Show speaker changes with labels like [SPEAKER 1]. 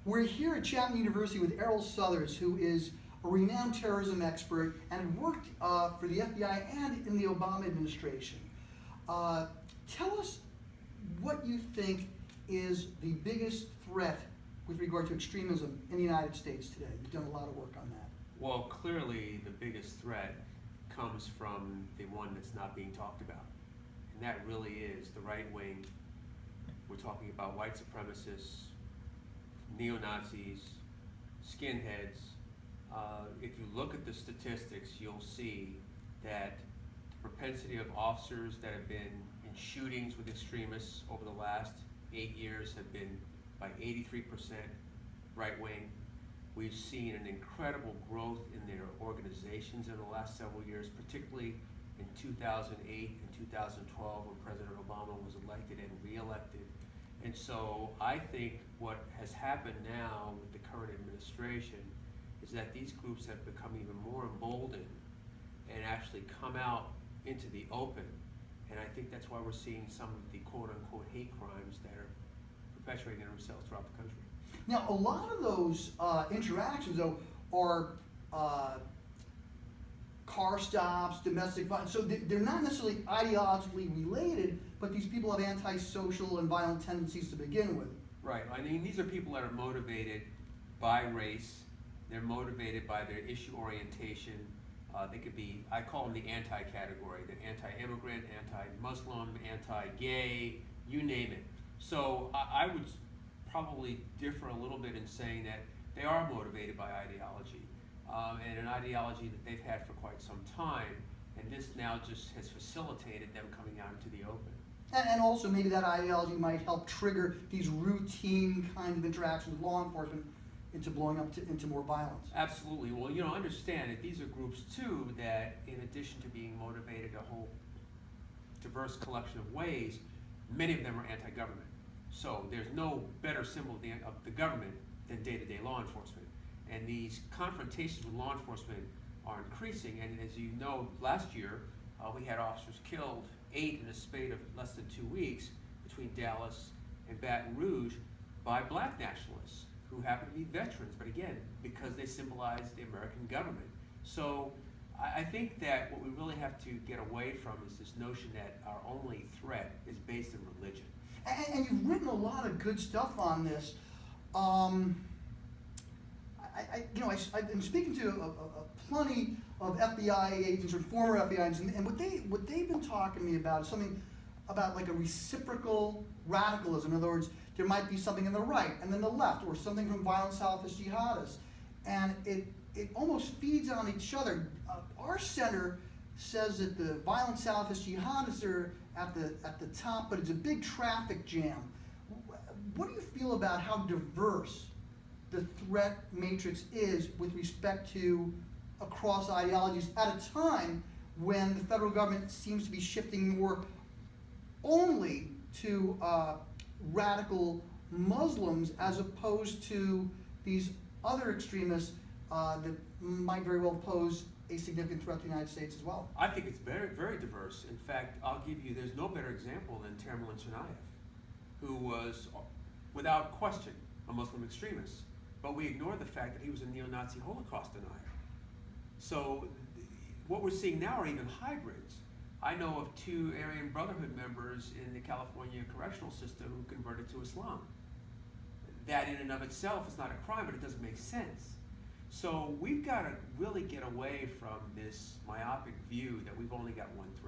[SPEAKER 1] We're here at Chapman University with Erroll Southers, who is a renowned terrorism expert and had worked for the FBI and in the Obama administration. Tell us what you think is the biggest threat with regard to extremism in the United States today. You've done a lot of work on that.
[SPEAKER 2] Well, clearly the biggest threat comes from the one that's not being talked about. And that really is the right wing. We're talking about white supremacists, neo-Nazis, skinheads. If you look at the statistics, you'll see that the propensity of officers that have been in shootings with extremists over the last 8 years have been by 83% right wing. We've seen an incredible growth in their organizations in the last several years, particularly in 2008 and 2012 when President Obama was elected and re-elected. And so I think what has happened now with the current administration is that these groups have become even more emboldened and actually come out into the open. And I think that's why we're seeing some of the quote-unquote hate crimes that are perpetuating themselves throughout the country.
[SPEAKER 1] Now, a lot of those interactions, though, are car stops, domestic violence. So they're not necessarily ideologically related, but these people have antisocial and violent tendencies to begin with.
[SPEAKER 2] Right. I mean, these are people that are motivated by race. They're motivated by their issue orientation. They could be, I call them the anti-category. They're anti-immigrant, anti-Muslim, anti-gay, you name it. So I would probably differ a little bit in saying that they are motivated by ideology, and an ideology that they've had for quite some time, and this now just has facilitated them coming out into the open.
[SPEAKER 1] And also maybe that ideology might help trigger these routine kind of interactions with law enforcement into blowing up into more violence.
[SPEAKER 2] Absolutely. Well, understand that these are groups too that, in addition to being motivated a whole diverse collection of ways, many of them are anti-government. So there's no better symbol of the government than day-to-day law enforcement. And these confrontations with law enforcement are increasing. And as you know, last year we had officers killed, 8 in a spate of less than 2 weeks between Dallas and Baton Rouge by black nationalists who happen to be veterans, but again, because they symbolize the American government. So I think that what we really have to get away from is this notion that our only threat is based in religion.
[SPEAKER 1] And you've written a lot of good stuff on this. I've been speaking to plenty of FBI agents or former FBI agents, and what they've been talking to me about is something about like a reciprocal radicalism. In other words, there might be something in the right and then the left, or something from violent Salafist jihadists, and it almost feeds on each other. Our center says that the violent Salafist jihadists are at the top, but it's a big traffic jam. What do you feel about how diverse the threat matrix is with respect to across ideologies at a time when the federal government seems to be shifting more only to radical Muslims as opposed to these other extremists that might very well pose a significant threat to the United States as well?
[SPEAKER 2] I think it's very, very diverse. In fact, there's no better example than Tamerlan Tsarnaev, who was, without question, a Muslim extremist. But we ignore the fact that he was a neo-Nazi Holocaust denier. So what we're seeing now are even hybrids. I know of 2 Aryan Brotherhood members in the California correctional system who converted to Islam. That in and of itself is not a crime, but it doesn't make sense. So we've got to really get away from this myopic view that we've only got one threat.